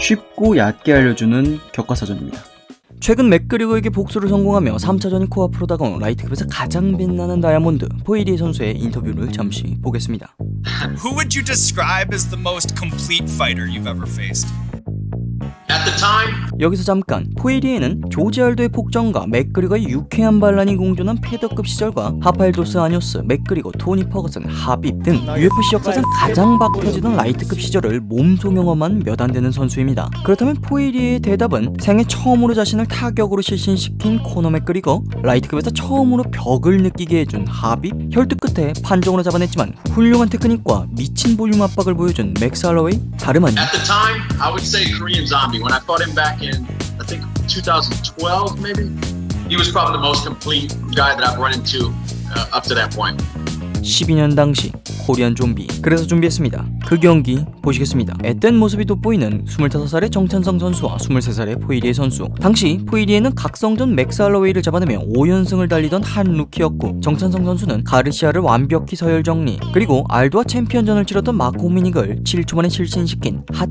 쉽고 얕게 알려주는 교과서전입니다. 최근 맥그리거에게 복수를 성공하며 3차전이 코앞으로 다가온 라이트급에서 가장 빛나는 다이아몬드 포이리에 선수의 인터뷰를 잠시 보겠습니다. Who would you describe as the most complete fighter you've ever faced? At the time, 여기서 잠깐, 포이리에는 조지 알도의 폭정과 맥그리거의 유쾌한 반란이 공존한 패더급 시절과 하파엘도스 아뇨스, 맥그리거, 토니 퍼거슨, 하빕 등 UFC 역사상 가장 박 터지던 라이트급 시절을 몸소 경험한 몇 안 되는 선수입니다. 그렇다면 포이리에의 대답은 생애 처음으로 자신을 타격으로 실신시킨 코너 맥그리거, 라이트급에서 처음으로 벽을 느끼게 해준 하빕, 혈투 끝에 판정으로 잡아냈지만 훌륭한 테크닉과 미친 볼륨 압박을 보여준 맥스 할로웨이, 다름 아닌 at the time, I would say Korean Zombie. When I fought him back in, I think 2012 maybe, he was probably the most complete guy that I've run into up to that point. 12년 당시 코리안 좀비, 그래서 준비했습니다. 그 경기 보시겠습니다. 앳된 모습이 돋보이는 25살의 정찬성 선수와 23살의 포이리에 선수. 당시 포이리에는 각성전 맥스 할로웨이를 잡아내며 5연승을 달리던 한 루키였고, 정찬성 선수는 가르시아를 완벽히 서열 정리, 그리고 알도와 챔피언전을 치렀던 마코 호미닉을 7초 만에 실신시킨 핫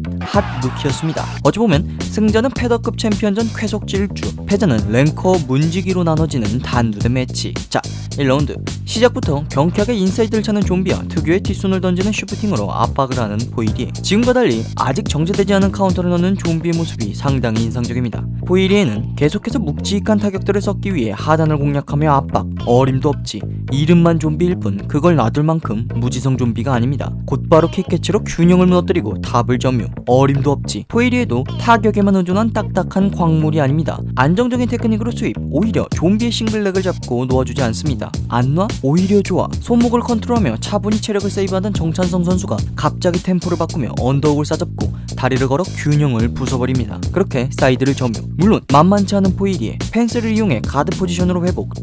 루키였습니다. 어찌 보면 승자는 패더급 챔피언전 쾌속 질주, 패자는 랭커 문지기로 나눠지는 단두대 매치. 자, 1라운드 시작부터 경쾌하게 인사이드를 찾는 좀비와 특유의 뒷손을 던지는 슈퍼팅으로 압박을 하는 포이리에. 지금과 달리 아직 정제되지 않은 카운터를 넣는 좀비의 모습이 상당히 인상적입니다. 포이리에는 계속해서 묵직한 타격들을 섞기 위해 하단을 공략하며 압박, 어림도 없지. 이름만 좀비일 뿐 그걸 놔둘 만큼 무지성 좀비가 아닙니다. 곧바로 킥캐치로 균형을 무너뜨리고 탑을 점유, 어림도 없지. 포이리에도 타격에만 의존한 딱딱한 광물이 아닙니다. 안정적인 테크닉으로 수입, 오히려 좀비의 싱글렉을 잡고 놓아주지 않습니다. 안 놔? 오히려 좋아. 손목을 컨트롤하며 차분히 체력을 세이브하던 정찬성 선수가 갑자기 템포를 바꾸며 언더훅을 싸잡고 다리를 걸어 균형을 부숴버립니다. 그렇게 사이드를 점유. 물론 만만치 않은 포이리에 펜스를 이용해 가드 포지션으로 회복,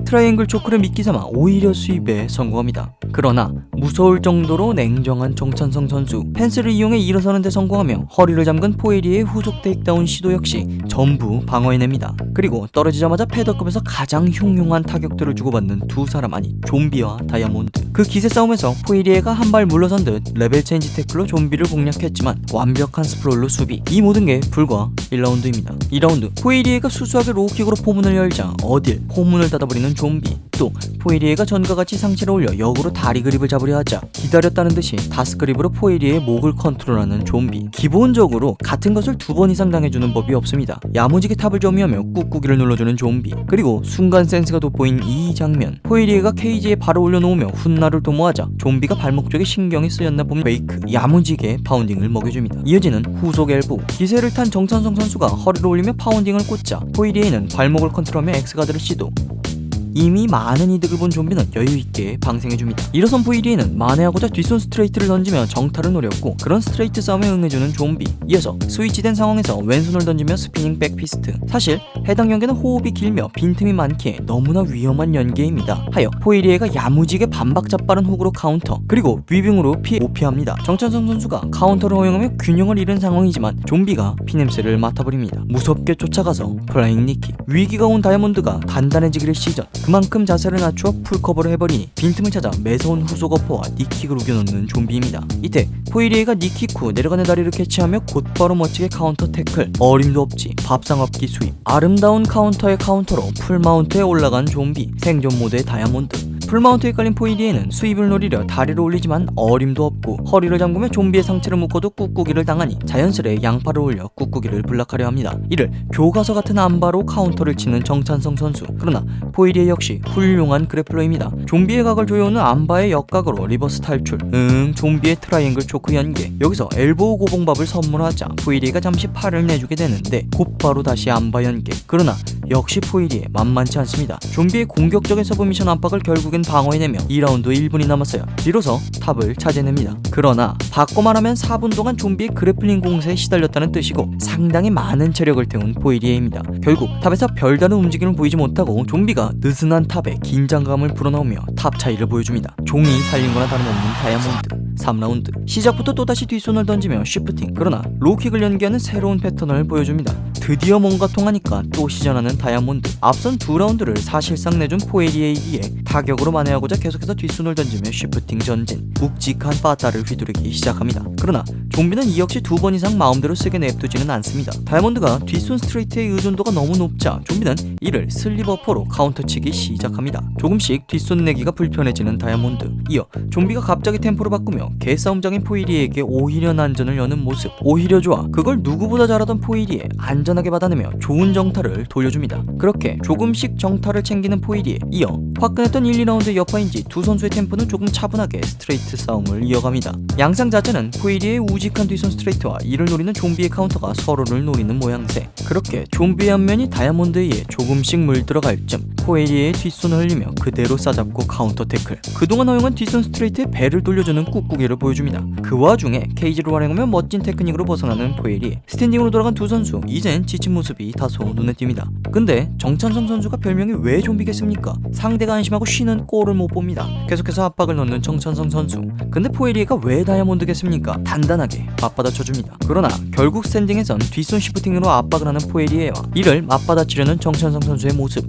트라이앵글 초크를 미끼 삼아 오히려 수입에 성공합니다. 그러나 무서울 정도로 냉정한 정찬성 선수, 펜스를 이용해 일어서는 데 성공하며 허리를 잠근 포이리의 후속 테이크다운 시도 역시 전부 방어해냅니다. 그리고 떨어지자마자 패더급에서 가장 흉흉한 타격들을 주고받는 두 사람, 아니 좀비와 다이아몬드. 그 기세 싸움에서 포이리에가 한 발 물러선 듯 레벨 체인지 태클로 좀비를 공략했지만 완벽한 스프롤로 수비. 이 모든 게 불과 1라운드입니다. 2라운드 포이리에가 수수하게 로우킥으로 포문을 열자 어딜 포문을 닫아버리는 좀비. 또 포이리에가 전과 같이 상체를 올려 역으로 다리 그립을 잡으려 하자 기다렸다는 듯이 다스 그립으로 포이리에의 목을 컨트롤하는 좀비. 기본적으로 같은 것을 두 번 이상 당해주는 법이 없습니다. 야무지게 탑을 점유하며 꾹꾹이를 눌러주는 좀비. 그리고 순간 센스가 돋보인 이 장면, 포이리에가 케이지에 발을 올려놓으며 훗날을 도모하자 좀비가 발목 쪽에 신경이 쓰였나 보면 웨이크, 야무지게 파운딩을 먹여줍니다. 이어지는 후속 엘보, 기세를 탄 정찬성 선수가 허리를 올리며 파운딩을 꽂자 포이리에는 발목을 컨트롤하며 엑스가드를 시도. 이미 많은 이득을 본 좀비는 여유있게 방생해줍니다. 일어선 포이리에는 만회하고자 뒷손 스트레이트를 던지며 정타를 노렸고, 그런 스트레이트 싸움에 응해주는 좀비. 이어서 스위치된 상황에서 왼손을 던지며 스피닝 백피스트. 사실 해당 연계는 호흡이 길며 빈틈이 많기에 너무나 위험한 연계입니다. 하여 포이리에가 야무지게 반박자 빠른 훅으로 카운터, 그리고 위빙으로 오피합니다. 정찬성 선수가 카운터를 허용하며 균형을 잃은 상황이지만 좀비가 피냄새를 맡아버립니다. 무섭게 쫓아가서 플라잉 니킥. 위기가 온 다이아몬드가 단단해지기를 시전, 그만큼 자세를 낮추어 풀커버를 해버리니 빈틈을 찾아 매서운 후속 어퍼와 니킥을 우겨넣는 좀비입니다. 이때 포이리에가 니킥 후 내려가는 다리를 캐치하며 곧바로 멋지게 카운터 태클, 어림도 없지. 밥상업기 수입. 아름다운 카운터의 카운터로 풀마운트에 올라간 좀비. 생존 모드의 다이아몬드. 풀마운트에 깔린 포이리에는 수입을 노리려 다리를 올리지만 어림도 없고, 허리를 잠그며 좀비의 상체를 묶어도 꾹꾹이를 당하니 자연스레 양팔을 올려 꾹꾹이를 블락하려 합니다. 이를 교과서 같은 안바로 카운터를 치는 정찬성 선수. 그러나 포이리에 역시 훌륭한 그래플러입니다. 좀비의 각을 조여오는 안바의 역각으로 리버스 탈출, 좀비의 트라이앵글 초크 연계. 여기서 엘보우 고봉밥을 선물하자 포이리에가 잠시 팔을 내주게 되는데 곧바로 다시 안바 연계. 그러나 역시 포이리에 만만치 않습니다. 좀비의 공격적인 서브미션 압박을 결국엔 방어해내며 2라운드 1분이 남았어요. 비로소 탑을 차지해냅니다. 그러나 바꿔 말하면 4분 동안 좀비의 그래플링 공세에 시달렸다는 뜻이고, 상당히 많은 체력을 태운 포이리에입니다. 결국 탑에서 별다른 움직임을 보이지 못하고 좀비가 느슨한 탑에 긴장감을 불어넣으며 탑 차이를 보여줍니다. 종이 살린 거나 다름없는 다이아몬드. 3라운드. 시작부터 또다시 뒷손을 던지며 쉬프팅. 그러나 로킥을 연기하는 새로운 패턴을 보여줍니다. 드디어 뭔가 통하니까 또 시전하는 다이아몬드. 앞선 2라운드를 사실상 내준 포에리에이기에 타격으로 만회하고자 계속해서 뒷손을 던지며 쉬프팅 전진. 묵직한 빠따를 휘두르기 시작합니다. 그러나 좀비는 이 역시 2번 이상 마음대로 쓰게 냅두지는 않습니다. 다이아몬드가 뒷손 스트레이트의 의존도가 너무 높자 좀비는 이를 슬리버퍼로 카운터치기 시작합니다. 조금씩 뒷손 내기가 불편해지는 다이아몬드. 이어 좀비가 갑자기 템포를 바꾸며 개싸움장인 포이리에게 오히려 난전을 여는 모습. 오히려 좋아. 그걸 누구보다 잘하던 포이리에 안전하게 받아내며 좋은 정타를 돌려줍니다. 그렇게 조금씩 정타를 챙기는 포이리에 이어 화끈했던 1, 2라운드의 여파인지 두 선수의 템포는 조금 차분하게 스트레이트 싸움을 이어갑니다. 양상 자체는 포이리의 우직한 뒷손 스트레이트와 이를 노리는 좀비의 카운터가 서로를 노리는 모양새. 그렇게 좀비의 앞면이 다이아몬드에 의해 조금씩 물들어갈 쯤 포에리의 뒷손을 흘리며 그대로 싸잡고 카운터 태클. 그동안 허용한 뒷손 스트레이트에 배를 돌려주는 꾹꾹이를 보여줍니다. 그 와중에 케이지를 활용하며 멋진 테크닉으로 벗어나는 포에리. 스탠딩으로 돌아간 두 선수 이젠 지친 모습이 다소 눈에 띕니다. 근데 정찬성 선수가 별명이 왜 좀비겠습니까? 상대가 안심하고 쉬는 꼴을 못 봅니다. 계속해서 압박을 넣는 정찬성 선수. 근데 포에리가 왜 다이아몬드겠습니까? 단단하게 맞받아쳐줍니다. 그러나 결국 스탠딩에선 뒷손 시프팅으로 압박을 하는 포에리에와 이를 맞받아치려는 정찬성 선수의 모습.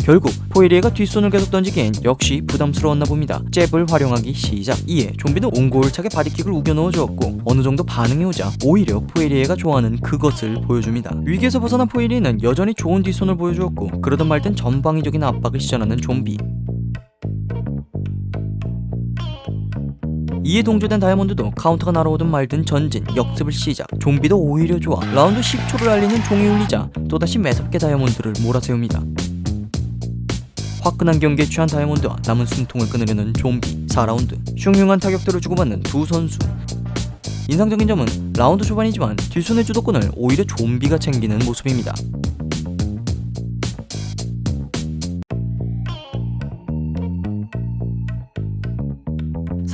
결국 포에리에가 뒷손을 계속 던지기엔 역시 부담스러웠나 봅니다. 잽을 활용하기 시작. 이에 좀비는 옹골차게 바디킥을 우겨 넣어주었고 어느 정도 반응해오자 오히려 포에리에가 좋아하는 그것을 보여줍니다. 위기에서 벗어난 포에리에는 여전히 좋은 뒷손을 보여주었고 그러던 말든 전방위적인 압박을 시전하는 좀비. 이에 동조된 다이아몬드도 카운터가 날아오든 말든 전진, 역습을 시작. 좀비도 오히려 좋아. 라운드 10초를 알리는 종이 울리자 또다시 매섭게 다이아몬드를 몰아세웁니다. 화끈한 경기에 취한 다이아몬드와 남은 숨통을 끊으려는 좀비. 4라운드. 흉흉한 타격들을 주고받는 두 선수. 인상적인 점은 라운드 초반이지만 뒷손의 주도권을 오히려 좀비가 챙기는 모습입니다.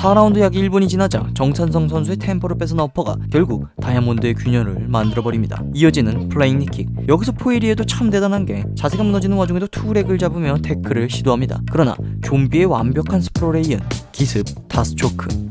4라운드 약 1분이 지나자 정찬성 선수의 템포를 뺏은 어퍼가 결국 다이아몬드의 균열을 만들어버립니다. 이어지는 플레잉 니킥. 여기서 포에리에도 참 대단한 게 자세가 무너지는 와중에도 투렉을 잡으며 태클을 시도합니다. 그러나 좀비의 완벽한 스프롤에 이은 기습 다스초크.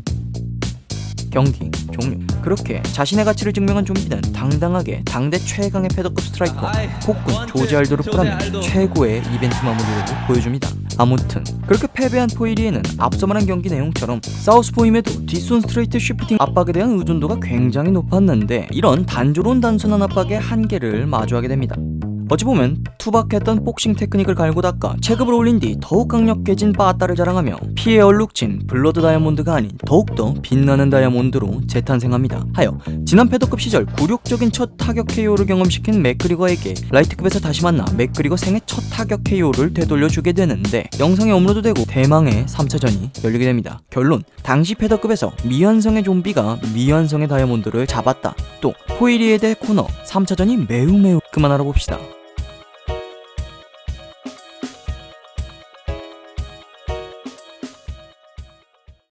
경기 종료. 그렇게 자신의 가치를 증명한 좀비는 당당하게 당대 최강의 패더급 스트라이커 폭군 조지 알도를 뿔하며 최고의 이벤트 마무리를 보여줍니다. 아무튼 그렇게 패배한 포에리에는 앞서 말한 경기 내용처럼 사우스포임에도 뒷손 스트레이트 쉬프팅 압박에 대한 의존도가 굉장히 높았는데 이런 단조로운 단순한 압박의 한계를 마주하게 됩니다. 어찌 보면 투박했던 복싱 테크닉을 갈고 닦아 체급을 올린 뒤 더욱 강력해진 빠따를 자랑하며 피에 얼룩진 블러드 다이아몬드가 아닌 더욱더 빛나는 다이아몬드로 재탄생합니다. 하여 지난 패더급 시절 굴욕적인 첫 타격 KO를 경험시킨 맥그리거에게 라이트급에서 다시 만나 맥그리거 생애 첫 타격 KO를 되돌려주게 되는데 영상에 업로드되고 대망의 3차전이 열리게 됩니다. 결론, 당시 패더급에서 미완성의 좀비가 미완성의 다이아몬드를 잡았다. 또 포에리에 대 코너 3차전이 매우 그만 알아봅시다.